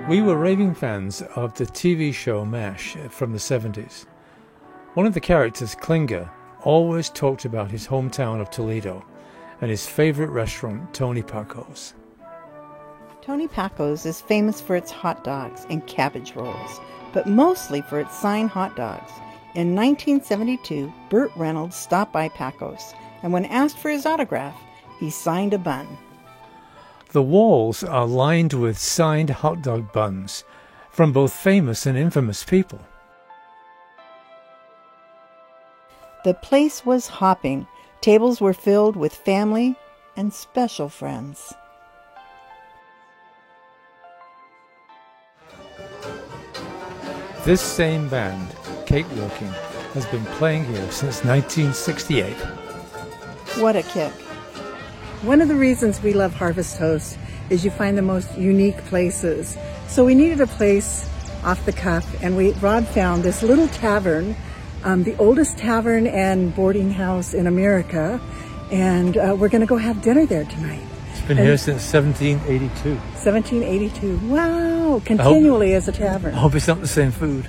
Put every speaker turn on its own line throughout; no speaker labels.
We were raving fans of the TV show MASH from the 70s. One of the characters, Klinger, always talked about his hometown of Toledo and his favorite restaurant, Tony Paco's.
Tony Paco's is famous for its hot dogs and cabbage rolls, but mostly for its signed hot dogs. In 1972, Burt Reynolds stopped by Paco's, and when asked for his autograph, he signed a bun.
The walls are lined with signed hot dog buns from both famous and infamous people.
The place was hopping. Tables were filled with family and special friends.
This same band, Cakewalking, has been playing here since 1968.
What a kick. One of the reasons we love Harvest Host is you find the most unique places. So we needed a place off the cuff, and Rod found this little tavern, the oldest tavern and boarding house in America, and we're going to go have dinner there tonight.
It's been here since 1782.
1782. Wow! Continually as a tavern.
I hope it's not the same food.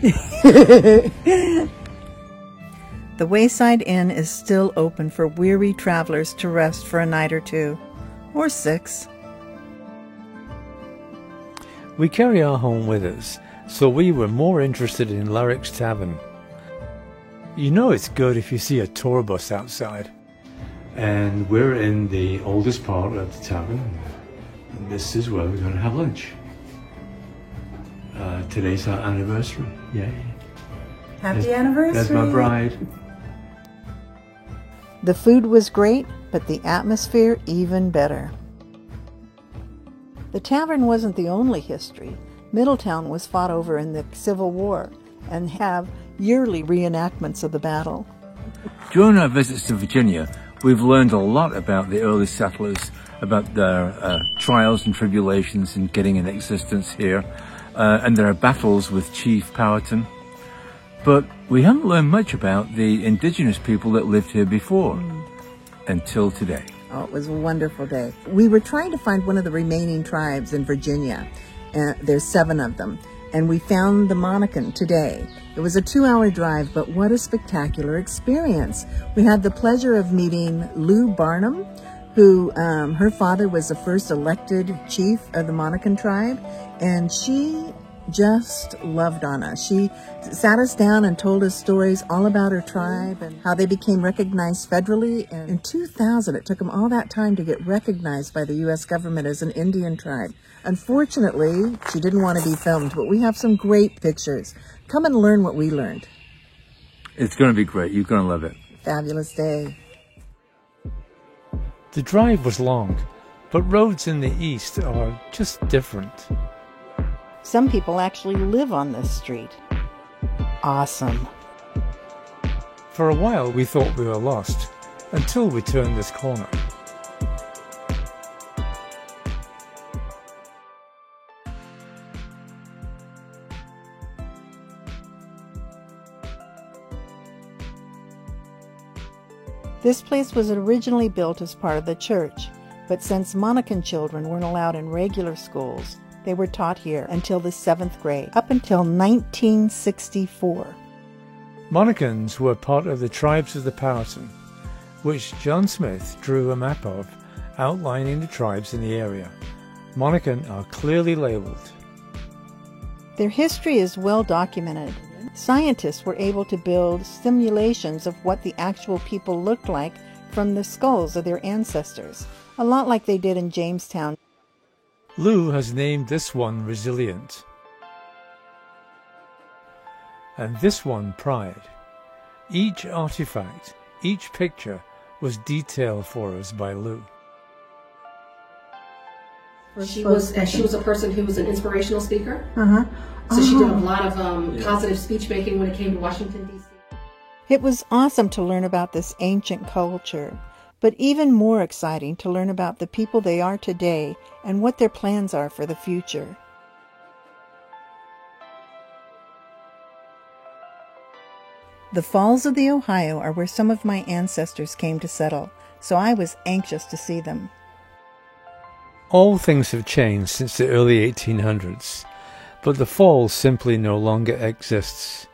The Wayside Inn is still open for weary travelers to rest for a night or two, or 6.
We carry our home with us, so we were more interested in Larrick's Tavern. You know it's good if you see a tour bus outside. And we're in the oldest part of the tavern. And this is where we're going to have lunch. Today's our anniversary. Yay.
Happy anniversary!
That's my bride.
The food was great, but the atmosphere even better. The tavern wasn't the only history. Middletown was fought over in the Civil War and have yearly reenactments of the battle.
During our visits to Virginia, we've learned a lot about the early settlers, about their trials and tribulations in getting in existence here, and their battles with Chief Powhatan. But we haven't learned much about the indigenous people that lived here before, until today.
Oh, it was a wonderful day. We were trying to find one of the remaining tribes in Virginia. There's 7 of them. And we found the Monacan today. It was a 2-hour drive, but what a spectacular experience. We had the pleasure of meeting Lou Barnum, who, her father was the first elected chief of the Monacan tribe, and she just loved on us. She sat us down and told us stories all about her tribe and how they became recognized federally. And in 2000, it took them all that time to get recognized by the U.S. government as an Indian tribe. Unfortunately, she didn't want to be filmed, but we have some great pictures. Come and learn what we learned.
It's going to be great. You're going to love it.
Fabulous day.
The drive was long, but roads in the east are just different.
Some people actually live on this street. Awesome.
For a while we thought we were lost, until we turned this corner.
This place was originally built as part of the church, but since Monacan children weren't allowed in regular schools, they were taught here until the 7th grade, up until 1964.
Monacans were part of the tribes of the Powhatan, which John Smith drew a map of, outlining the tribes in the area. Monacan are clearly labeled.
Their history is well documented. Scientists were able to build simulations of what the actual people looked like from the skulls of their ancestors, a lot like they did in Jamestown.
Lou has named this one Resilient, and this one Pride. Each artifact, each picture was detailed for us by Lou.
She was a person who was an inspirational speaker.
So
she did a lot of positive speech making when it came to Washington, D.C.
It was awesome to learn about this ancient culture, but even more exciting to learn about the people they are today and what their plans are for the future. The Falls of the Ohio are where some of my ancestors came to settle, so I was anxious to see them.
All things have changed since the early 1800s, but the fall simply no longer exists.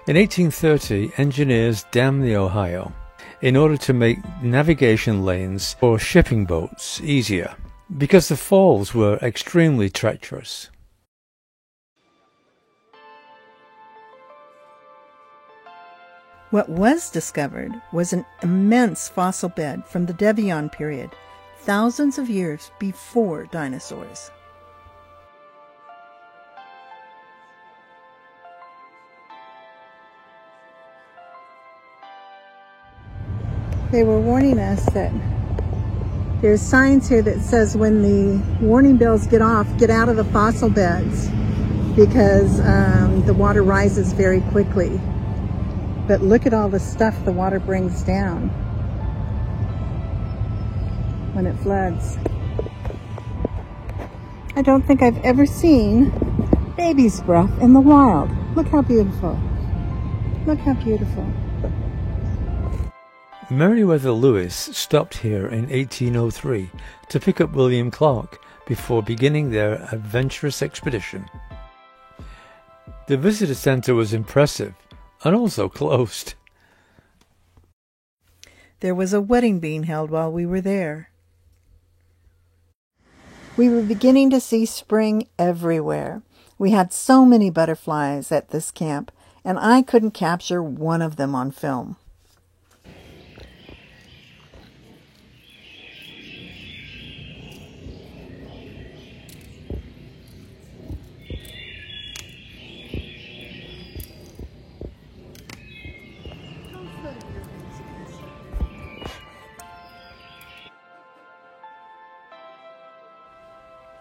In 1830, engineers dammed the Ohio in order to make navigation lanes for shipping boats easier, because the falls were extremely treacherous.
What was discovered was an immense fossil bed from the Devonian period, thousands of years before dinosaurs. They were warning us that there's signs here that says when the warning bells get off, get out of the fossil beds because the water rises very quickly. But look at all the stuff the water brings down when it floods. I don't think I've ever seen baby's breath in the wild. Look how beautiful. Look how beautiful.
Meriwether Lewis stopped here in 1803 to pick up William Clark before beginning their adventurous expedition. The visitor center was impressive and also closed.
There was a wedding being held while we were there. We were beginning to see spring everywhere. We had so many butterflies at this camp, and I couldn't capture one of them on film.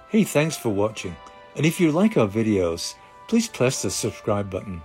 Hey, thanks for watching, and if you like our videos, please press the subscribe button.